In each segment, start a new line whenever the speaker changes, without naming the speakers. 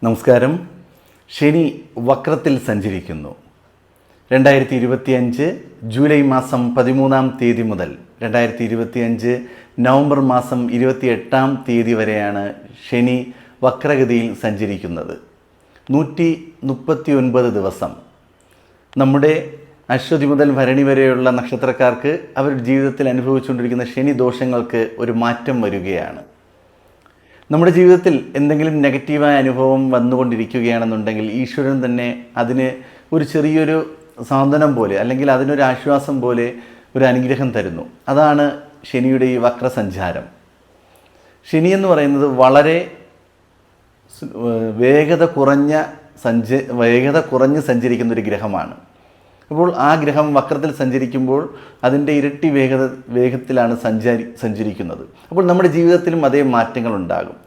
നമസ്കാരം. ശനി വക്രത്തിൽ സഞ്ചരിക്കുന്നു. 2025 ജൂലൈ മാസം 13-ാം തീയതി മുതൽ 2025 നവംബർ മാസം 28-ാം തീയതി വരെയാണ് ശനി വക്രഗതിയിൽ സഞ്ചരിക്കുന്നത്. 139 ദിവസം. നമ്മുടെ അശ്വതി മുതൽ ഭരണി വരെയുള്ള നക്ഷത്രക്കാർക്ക് അവരുടെ ജീവിതത്തിൽ അനുഭവിച്ചുകൊണ്ടിരിക്കുന്ന ശനി ദോഷങ്ങൾക്ക് ഒരു മാറ്റം വരികയാണ്. നമ്മുടെ ജീവിതത്തിൽ എന്തെങ്കിലും നെഗറ്റീവായ അനുഭവം വന്നുകൊണ്ടിരിക്കുകയാണെന്നുണ്ടെങ്കിൽ ഈശ്വരൻ തന്നെ അതിന് ഒരു ചെറിയൊരു സാന്ത്വനം പോലെ അല്ലെങ്കിൽ അതിനൊരു ആശ്വാസം പോലെ ഒരു അനുഗ്രഹം തരുന്നു. അതാണ് ശനിയുടെ ഈ വക്രസഞ്ചാരം. ശനി എന്ന് പറയുന്നത് വളരെ വേഗത കുറഞ്ഞ് സഞ്ചരിക്കുന്ന ഒരു ഗ്രഹമാണ്. അപ്പോൾ ആ ഗ്രഹം വക്രത്തിൽ സഞ്ചരിക്കുമ്പോൾ അതിൻ്റെ ഇരട്ടി വേഗത്തിലാണ് സഞ്ചരിക്കുന്നത്. അപ്പോൾ നമ്മുടെ ജീവിതത്തിലും അതേ മാറ്റങ്ങൾ ഉണ്ടാകും.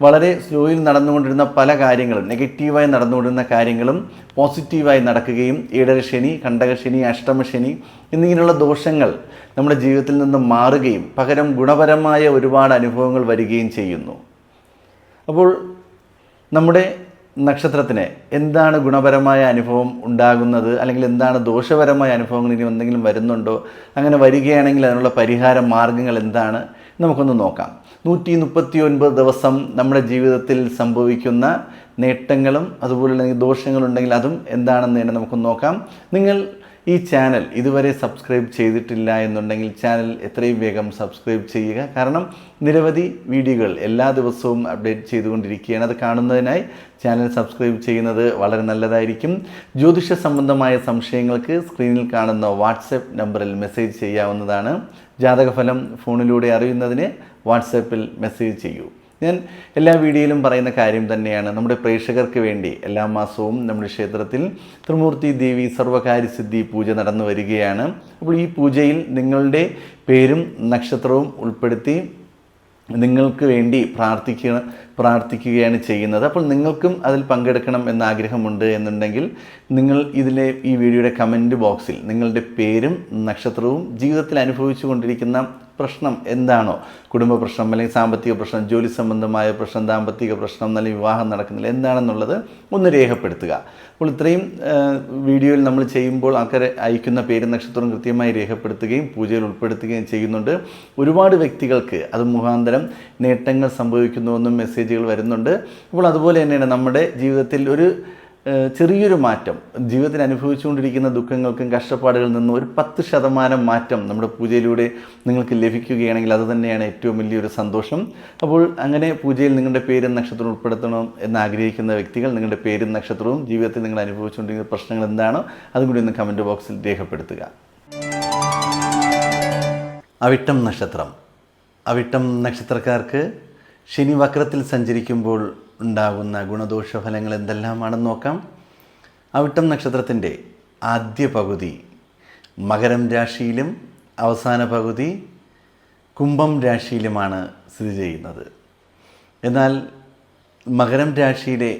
വളരെ സ്ലോയിൽ നടന്നുകൊണ്ടിരുന്ന പല കാര്യങ്ങളും, നെഗറ്റീവായി നടന്നുകൊണ്ടിരുന്ന കാര്യങ്ങളും പോസിറ്റീവായി നടക്കുകയും ഏഴരശനി, കണ്ടകശനി, അഷ്ടമശനി എന്നിങ്ങനെയുള്ള ദോഷങ്ങൾ നമ്മുടെ ജീവിതത്തിൽ നിന്ന് മാറുകയും പകരം ഗുണപരമായ ഒരുപാട് അനുഭവങ്ങൾ വരികയും ചെയ്യുന്നു. അപ്പോൾ നമ്മുടെ നക്ഷത്രത്തിന് എന്താണ് ഗുണപരമായ അനുഭവം ഉണ്ടാകുന്നത്, അല്ലെങ്കിൽ എന്താണ് ദോഷപരമായ അനുഭവങ്ങൾ ഇനി എന്തെങ്കിലും വരുന്നുണ്ടോ, അങ്ങനെ വരികയാണെങ്കിൽ അതിനുള്ള പരിഹാര മാർഗങ്ങൾ എന്താണ് നമുക്കൊന്ന് നോക്കാം. 139 ദിവസം നമ്മുടെ ജീവിതത്തിൽ സംഭവിക്കുന്ന നേട്ടങ്ങളും അതുപോലെ ദോഷങ്ങളുണ്ടെങ്കിൽ അതും എന്താണെന്ന് തന്നെ നമുക്ക് നോക്കാം. നിങ്ങൾ ഈ ചാനൽ ഇതുവരെ സബ്സ്ക്രൈബ് ചെയ്തിട്ടില്ല എന്നുണ്ടെങ്കിൽ ചാനൽ എത്രയും വേഗം സബ്സ്ക്രൈബ് ചെയ്യുക. കാരണം നിരവധി വീഡിയോകൾ എല്ലാ ദിവസവും അപ്ഡേറ്റ് ചെയ്തുകൊണ്ടിരിക്കുകയാണ്. അത് കാണുന്നതിനായി ചാനൽ സബ്സ്ക്രൈബ് ചെയ്യുന്നത് വളരെ നല്ലതായിരിക്കും. ജ്യോതിഷ സംബന്ധമായ സംശയങ്ങൾക്ക് സ്ക്രീനിൽ കാണുന്ന വാട്സപ്പ് നമ്പറിൽ മെസ്സേജ് ചെയ്യാവുന്നതാണ്. ജാതകഫലം ഫോണിലൂടെ അറിയുന്നതിന് വാട്സപ്പിൽ മെസ്സേജ് ചെയ്യൂ. ഞാൻ എല്ലാ വീഡിയോയിലും പറയുന്ന കാര്യം തന്നെയാണ്. നമ്മുടെ പ്രേക്ഷകർക്ക് വേണ്ടി എല്ലാ മാസവും നമ്മുടെ ക്ഷേത്രത്തിൽ ത്രിമൂർത്തി ദേവി സർവകാര്യസിദ്ധി പൂജ നടന്നു വരികയാണ്. അപ്പോൾ ഈ പൂജയിൽ നിങ്ങളുടെ പേരും നക്ഷത്രവും ഉൾപ്പെടുത്തി നിങ്ങൾക്ക് വേണ്ടി പ്രാർത്ഥിക്കുകയാണ് ചെയ്യുന്നത്. അപ്പോൾ നിങ്ങൾക്കും അതിൽ പങ്കെടുക്കണം എന്ന ആഗ്രഹമുണ്ട് എന്നുണ്ടെങ്കിൽ നിങ്ങൾ ഈ വീഡിയോയുടെ കമൻറ്റ് ബോക്സിൽ നിങ്ങളുടെ പേരും നക്ഷത്രവും ജീവിതത്തിൽ അനുഭവിച്ചു കൊണ്ടിരിക്കുന്ന പ്രശ്നം എന്താണോ, കുടുംബ പ്രശ്നം അല്ലെങ്കിൽ സാമ്പത്തിക പ്രശ്നം, ജോലി സംബന്ധമായ പ്രശ്നം, ദാമ്പത്തിക പ്രശ്നം, അല്ലെങ്കിൽ വിവാഹം നടക്കുന്നില്ല, എന്താണെന്നുള്ളത് ഒന്ന് രേഖപ്പെടുത്തുക. അപ്പോൾ ഇത്രയും വീഡിയോയിൽ നമ്മൾ ചെയ്യുമ്പോൾ ആൾക്കാർ അയക്കുന്ന പേരും നക്ഷത്രവും കൃത്യമായി രേഖപ്പെടുത്തുകയും പൂജയിൽ ഉൾപ്പെടുത്തുകയും ചെയ്യുന്നുണ്ട്. ഒരുപാട് വ്യക്തികൾക്ക് അത് മുഖാന്തരം നേട്ടങ്ങൾ സംഭവിക്കുന്നുവെന്നും മെസ്സേജുകൾ വരുന്നുണ്ട്. അപ്പോൾ അതുപോലെ തന്നെയാണ് നമ്മുടെ ജീവിതത്തിൽ ഒരു ചെറിയൊരു മാറ്റം, ജീവിതത്തിൽ അനുഭവിച്ചുകൊണ്ടിരിക്കുന്ന ദുഃഖങ്ങൾക്കും കഷ്ടപ്പാടുകളിൽ നിന്നും ഒരു 10% മാറ്റം നമ്മുടെ പൂജയിലൂടെ നിങ്ങൾക്ക് ലഭിക്കുകയാണെങ്കിൽ അത് തന്നെയാണ് ഏറ്റവും വലിയൊരു സന്തോഷം. അപ്പോൾ അങ്ങനെ പൂജയിൽ നിങ്ങളുടെ പേരും നക്ഷത്രവും ഉൾപ്പെടുത്തണം എന്ന് ആഗ്രഹിക്കുന്ന വ്യക്തികൾ നിങ്ങളുടെ പേരും നക്ഷത്രവും ജീവിതത്തിൽ നിങ്ങൾ അനുഭവിച്ചുകൊണ്ടിരിക്കുന്ന പ്രശ്നങ്ങൾ എന്താണോ അതും കൂടി ഒന്ന് കമൻറ്റ് ബോക്സിൽ രേഖപ്പെടുത്തുക. അവിട്ടം നക്ഷത്രം. അവിട്ടം നക്ഷത്രക്കാർക്ക് ശനി വക്രത്തിൽ സഞ്ചരിക്കുമ്പോൾ ഉണ്ടാകുന്ന ഗുണദോഷ ഫലങ്ങൾ എന്തെല്ലാമാണെന്ന് നോക്കാം. അവിട്ടം നക്ഷത്രത്തിൻ്റെ ആദ്യ പകുതി മകരം രാശിയിലും അവസാന പകുതി കുംഭം രാശിയിലുമാണ് സ്ഥിതി ചെയ്യുന്നത്. എന്നാൽ മകരം രാശിയിലെ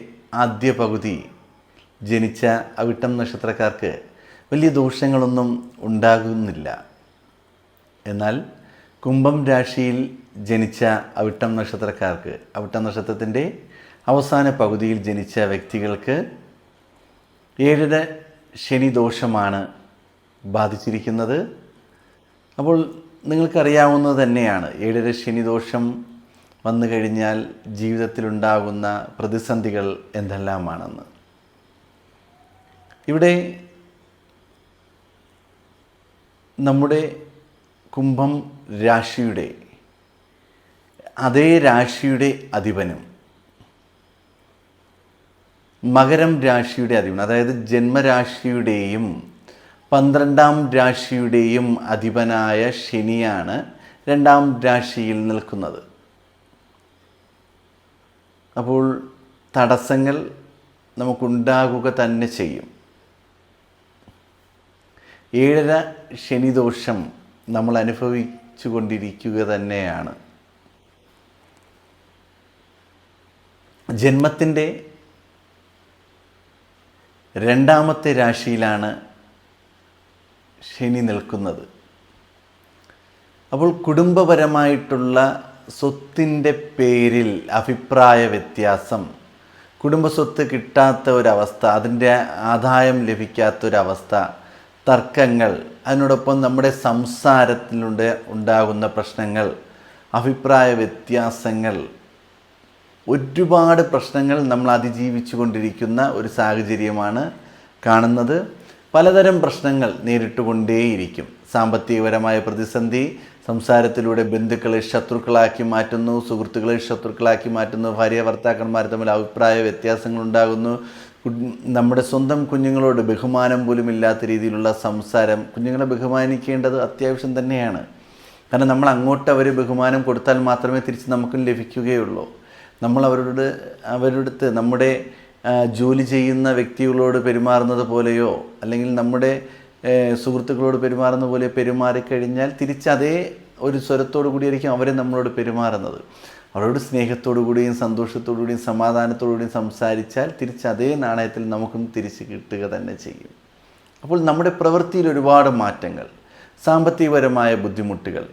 ആദ്യ പകുതി ജനിച്ച അവിട്ടം നക്ഷത്രക്കാർക്ക് വലിയ ദോഷങ്ങളൊന്നും ഉണ്ടാകുന്നില്ല. എന്നാൽ കുംഭം രാശിയിൽ ജനിച്ച അവിട്ടം നക്ഷത്രക്കാർക്ക്, അവിട്ടം നക്ഷത്രത്തിൻ്റെ അവസാന പകുതിയിൽ ജനിച്ച വ്യക്തികൾക്ക് 7 ശനി ദോഷമാണ് ബാധിച്ചിരിക്കുന്നത്. അപ്പോൾ നിങ്ങൾക്കറിയാവുന്നത് തന്നെയാണ് 7 ശനി ദോഷം വന്നു കഴിഞ്ഞാൽ ജീവിതത്തിലുണ്ടാകുന്ന പ്രതിസന്ധികൾ എന്തെല്ലാമാണെന്ന്. ഇവിടെ നമ്മുടെ കുംഭം രാശിയുടെ അതേ രാശിയുടെ അധിപനും മകരം രാശിയുടെ അധിപൻ, അതായത് ജന്മരാശിയുടെയും 12-ാം രാശിയുടെയും അധിപനായ ശനിയാണ് 2-ാം രാശിയിൽ നിൽക്കുന്നത്. അപ്പോൾ തടസ്സങ്ങൾ നമുക്കുണ്ടാകുക തന്നെ ചെയ്യും. 7 ശനിദോഷം നമ്മൾ അനുഭവിച്ചു കൊണ്ടിരിക്കുക തന്നെയാണ്. ജന്മത്തിൻ്റെ 2-ാമത്തെ രാശിയിലാണ് ശനി നിൽക്കുന്നത്. അപ്പോൾ കുടുംബപരമായിട്ടുള്ള സ്വത്തിൻ്റെ പേരിൽ അഭിപ്രായ വ്യത്യാസം, കുടുംബസ്വത്ത് കിട്ടാത്ത ഒരവസ്ഥ, അതിൻ്റെ ആദായം ലഭിക്കാത്തൊരവസ്ഥ, തർക്കങ്ങൾ, അതിനോടൊപ്പം നമ്മുടെ സംസാരത്തിലൂടെ ഉണ്ടാകുന്ന പ്രശ്നങ്ങൾ, അഭിപ്രായ വ്യത്യാസങ്ങൾ, ഒരുപാട് പ്രശ്നങ്ങൾ നമ്മൾ അതിജീവിച്ചു കൊണ്ടിരിക്കുന്ന ഒരു സാഹചര്യമാണ് കാണുന്നത്. പലതരം പ്രശ്നങ്ങൾ നേരിട്ടുകൊണ്ടേയിരിക്കും. സാമ്പത്തികപരമായ പ്രതിസന്ധി, സംസാരത്തിലൂടെ ബന്ധുക്കളെ ശത്രുക്കളാക്കി മാറ്റുന്നു, സുഹൃത്തുക്കളെ ശത്രുക്കളാക്കി മാറ്റുന്നു, ഭാര്യ ഭർത്താക്കന്മാർ തമ്മിൽ അഭിപ്രായ വ്യത്യാസങ്ങളുണ്ടാകുന്നു, നമ്മുടെ സ്വന്തം കുഞ്ഞുങ്ങളോട് ബഹുമാനം പോലും ഇല്ലാത്ത രീതിയിലുള്ള സംസാരം. കുഞ്ഞുങ്ങളെ ബഹുമാനിക്കേണ്ടത് അത്യാവശ്യം തന്നെയാണ്. കാരണം നമ്മൾ അങ്ങോട്ട് അവർ ബഹുമാനം കൊടുത്താൽ മാത്രമേ തിരിച്ച് നമുക്കും ലഭിക്കുകയുള്ളൂ. നമ്മൾ അവരുടെ നമ്മുടെ ജോലി ചെയ്യുന്ന വ്യക്തികളോട് പെരുമാറുന്നത് പോലെയോ അല്ലെങ്കിൽ നമ്മുടെ സുഹൃത്തുക്കളോട് പെരുമാറുന്ന പോലെ പെരുമാറിക്കഴിഞ്ഞാൽ തിരിച്ച് അതേ ഒരു സ്വരത്തോടു കൂടിയായിരിക്കും അവരെ നമ്മളോട് പെരുമാറുന്നത്. അവരോട് സ്നേഹത്തോടു കൂടിയും സന്തോഷത്തോടു കൂടിയും സമാധാനത്തോടു കൂടിയും സംസാരിച്ചാൽ തിരിച്ച് അതേ നാണയത്തിൽ നമുക്കും തിരിച്ച് കിട്ടുക തന്നെ ചെയ്യും. അപ്പോൾ നമ്മുടെ പ്രവൃത്തിയിൽ ഒരുപാട് മാറ്റങ്ങൾ, സാമ്പത്തികപരമായ ബുദ്ധിമുട്ടുകൾ,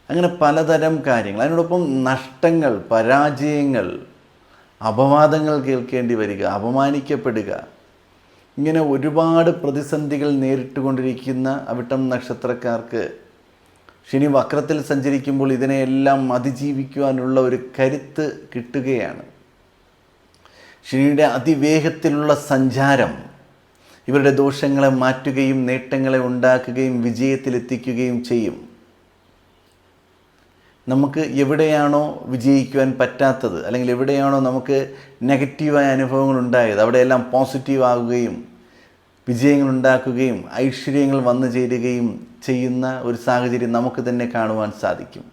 അങ്ങനെ പലതരം കാര്യങ്ങൾ, അതിനോടൊപ്പം നഷ്ടങ്ങൾ, പരാജയങ്ങൾ, അപവാദങ്ങൾ കേൾക്കേണ്ടി വരിക, അപമാനിക്കപ്പെടുക, ഇങ്ങനെ ഒരുപാട് പ്രതിസന്ധികൾ നേരിട്ടുകൊണ്ടിരിക്കുന്ന അവിട്ടം നക്ഷത്രക്കാർക്ക് ശനി വക്രത്തിൽ സഞ്ചരിക്കുമ്പോൾ ഇതിനെയെല്ലാം അതിജീവിക്കുവാനുള്ള ഒരു കരുത്ത് കിട്ടുകയാണ്. ശനിയുടെ അതിവേഗത്തിലുള്ള സഞ്ചാരം ഇവരുടെ ദോഷങ്ങളെ മാറ്റുകയും നേട്ടങ്ങളെ ഉണ്ടാക്കുകയും വിജയത്തിലെത്തിക്കുകയും ചെയ്യും. നമുക്ക് എവിടെയാണോ വിജയിക്കുവാൻ പറ്റാത്തത് അല്ലെങ്കിൽ എവിടെയാണോ നമുക്ക് നെഗറ്റീവായ അനുഭവങ്ങൾ ഉണ്ടായത് അവിടെയെല്ലാം പോസിറ്റീവ് ആകുകയും വിജയങ്ങൾ ഉണ്ടാക്കുകയും ഐശ്വര്യങ്ങൾ വന്നു ചേരുകയും ചെയ്യുന്ന ഒരു സാഹചര്യം നമുക്ക് തന്നെ കാണുവാൻ സാധിക്കും.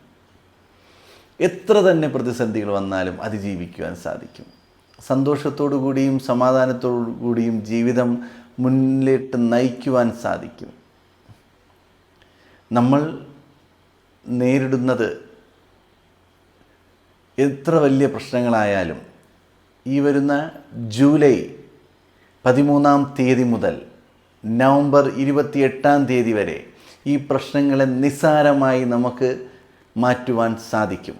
എത്ര തന്നെ പ്രതിസന്ധികൾ വന്നാലും അതിജീവിക്കുവാൻ സാധിക്കും. സന്തോഷത്തോടു കൂടിയും സമാധാനത്തോടു കൂടിയും ജീവിതം മുന്നിലേക്ക് നയിക്കുവാൻ സാധിക്കും. നമ്മൾ നേരിടുന്നത് എത്ര വലിയ പ്രശ്നങ്ങളായാലും ഈ വരുന്ന ജൂലൈ 13 മുതൽ നവംബർ 28 വരെ ഈ പ്രശ്നങ്ങളെ നിസ്സാരമായി നമുക്ക് മാറ്റുവാൻ സാധിക്കും.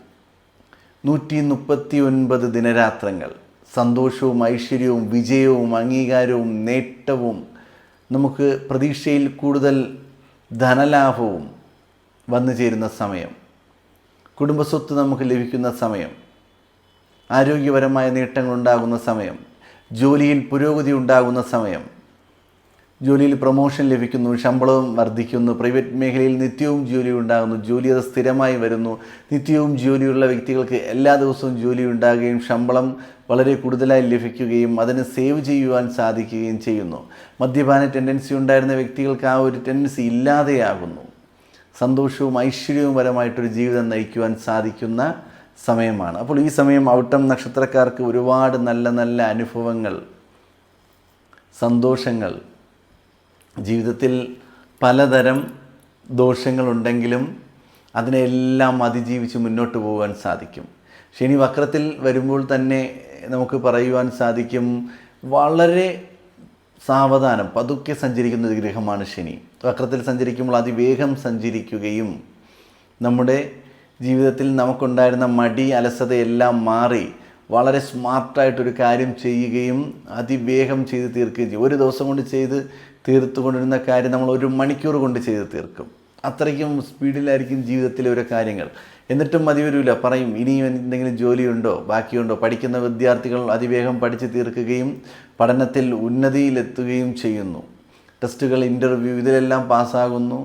139 ദിനരാത്രങ്ങൾ സന്തോഷവും ഐശ്വര്യവും വിജയവും അംഗീകാരവും നേട്ടവും, നമുക്ക് പ്രതീക്ഷയിൽ കൂടുതൽ ധനലാഭവും വന്നു ചേരുന്ന സമയം, കുടുംബസ്വത്ത് നമുക്ക് ലഭിക്കുന്ന സമയം, ആരോഗ്യപരമായ നേട്ടങ്ങളുണ്ടാകുന്ന സമയം, ജോലിയിൽ പുരോഗതി ഉണ്ടാകുന്ന സമയം, ജോലിയിൽ പ്രൊമോഷൻ ലഭിക്കുന്നു, ശമ്പളവും വർദ്ധിക്കുന്നു, പ്രൈവറ്റ് മേഖലയിൽ നിത്യവും ജോലി ഉണ്ടാകുന്നു, ജോലി അത് സ്ഥിരമായി വരുന്നു. നിത്യവും ജോലിയുള്ള വ്യക്തികൾക്ക് എല്ലാ ദിവസവും ജോലി ഉണ്ടാകുകയും ശമ്പളം വളരെ കൂടുതലായി ലഭിക്കുകയും അതിന് സേവ് ചെയ്യുവാൻ സാധിക്കുകയും ചെയ്യുന്നു. മദ്യപാന ടെൻഡൻസി ഉണ്ടായിരുന്ന വ്യക്തികൾക്ക് ആ ഒരു ടെൻഡൻസി ഇല്ലാതെയാകുന്നു. സന്തോഷവും ഐശ്വര്യവുപരമായിട്ടൊരു ജീവിതം നയിക്കുവാൻ സാധിക്കുന്ന സമയമാണ്. അപ്പോൾ ഈ സമയം ഔട്ടം നക്ഷത്രക്കാർക്ക് ഒരുപാട് നല്ല നല്ല അനുഭവങ്ങൾ, സന്തോഷങ്ങൾ, ജീവിതത്തിൽ പലതരം ദോഷങ്ങളുണ്ടെങ്കിലും അതിനെല്ലാം അതിജീവിച്ച് മുന്നോട്ട് പോകാൻ സാധിക്കും. ശനി വക്രത്തിൽ വരുമ്പോൾ തന്നെ നമുക്ക് പറയുവാൻ സാധിക്കും, വളരെ സാവധാനം പതുക്കെ സഞ്ചരിക്കുന്ന ഒരു ഗ്രഹമാണ് ശനി. വക്രത്തിൽ സഞ്ചരിക്കുമ്പോൾ അതിവേഗം സഞ്ചരിക്കുകയും നമ്മുടെ ജീവിതത്തിൽ നമുക്കുണ്ടായിരുന്ന മടി അലസതയെല്ലാം മാറി വളരെ സ്മാർട്ടായിട്ടൊരു കാര്യം ചെയ്യുകയും അതിവേഗം ചെയ്ത് തീർക്കുകയും ചെയ്യും. ഒരു ദിവസം കൊണ്ട് ചെയ്ത് തീർത്തുകൊണ്ടിരുന്ന കാര്യം നമ്മൾ 1 മണിക്കൂർ കൊണ്ട് ചെയ്ത് തീർക്കും. അത്രയ്ക്കും സ്പീഡിലായിരിക്കും ജീവിതത്തിലെ ഓരോ കാര്യങ്ങൾ. എന്നിട്ടും മതി വരില്ല, പറയും ഇനിയും എന്തെങ്കിലും ജോലിയുണ്ടോ, ബാക്കിയുണ്ടോ. പഠിക്കുന്ന വിദ്യാർത്ഥികൾ അതിവേഗം പഠിച്ച് തീർക്കുകയും പഠനത്തിൽ ഉന്നതിയിലെത്തുകയും ചെയ്യുന്നു. ടെസ്റ്റുകൾ, ഇൻ്റർവ്യൂ ഇതിലെല്ലാം പാസ്സാകുന്നു,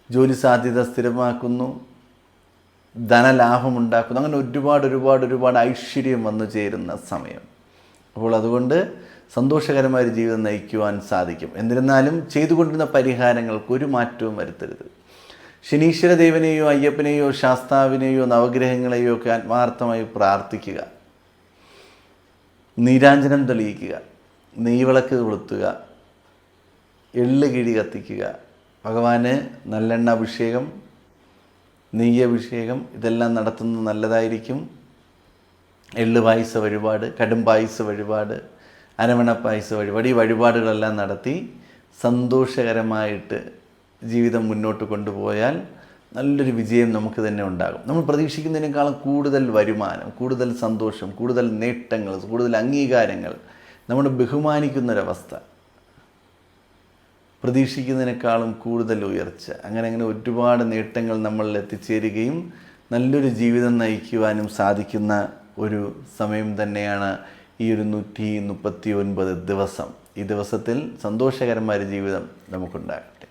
ജോലി സാധ്യത സ്ഥിരമാക്കുന്നു, ധനലാഭമുണ്ടാക്കുന്നു. അങ്ങനെ ഒരുപാട് ഐശ്വര്യം വന്നു ചേരുന്ന സമയം. അപ്പോൾ അതുകൊണ്ട് സന്തോഷകരമായൊരു ജീവിതം നയിക്കുവാൻ സാധിക്കും. എന്നിരുന്നാലും ചെയ്തുകൊണ്ടിരുന്ന പരിഹാരങ്ങൾക്ക് ഒരു മാറ്റവും വരുത്തരുത്. ശനീശ്വര ദേവനെയോ അയ്യപ്പനെയോ ശാസ്താവിനെയോ നവഗ്രഹങ്ങളെയോ ഒക്കെ ആത്മാർത്ഥമായി പ്രാർത്ഥിക്കുക, നീരാഞ്ജനം തെളിയിക്കുക, നെയ്വിളക്ക് കൊളുത്തുക, എള്ളുകിഴി കത്തിക്കുക, ഭഗവാന് നല്ലെണ്ണ അഭിഷേകം, നെയ്യഭിഷേകം ഇതെല്ലാം നടത്തുന്നത് നല്ലതായിരിക്കും. എള്ള് പായസ വഴിപാട്, കടും പായസ വഴിപാട്, അരവണ പായസ വഴിപാട്, ഈ വഴിപാടുകളെല്ലാം നടത്തി സന്തോഷകരമായിട്ട് ജീവിതം മുന്നോട്ട് കൊണ്ടുപോയാൽ നല്ലൊരു വിജയം നമുക്ക് തന്നെ ഉണ്ടാകും. നമ്മൾ പ്രതീക്ഷിക്കുന്നതിനേക്കാളും കൂടുതൽ വരുമാനം, കൂടുതൽ സന്തോഷം, കൂടുതൽ നേട്ടങ്ങൾ, കൂടുതൽ അംഗീകാരങ്ങൾ, നമ്മളെ ബഹുമാനിക്കുന്നൊരവസ്ഥ, പ്രതീക്ഷിക്കുന്നതിനേക്കാളും കൂടുതൽ ഉയർച്ച, അങ്ങനെ ഒരുപാട് നേട്ടങ്ങൾ നമ്മളിൽ എത്തിച്ചേരുകയും നല്ലൊരു ജീവിതം നയിക്കുവാനും സാധിക്കുന്ന ഒരു സമയം തന്നെയാണ് ഈ ഒരു 139 ദിവസം. ഈ ദിവസത്തിൽ സന്തോഷകരമായ ഒരു ജീവിതം നമുക്കുണ്ടാകട്ടെ.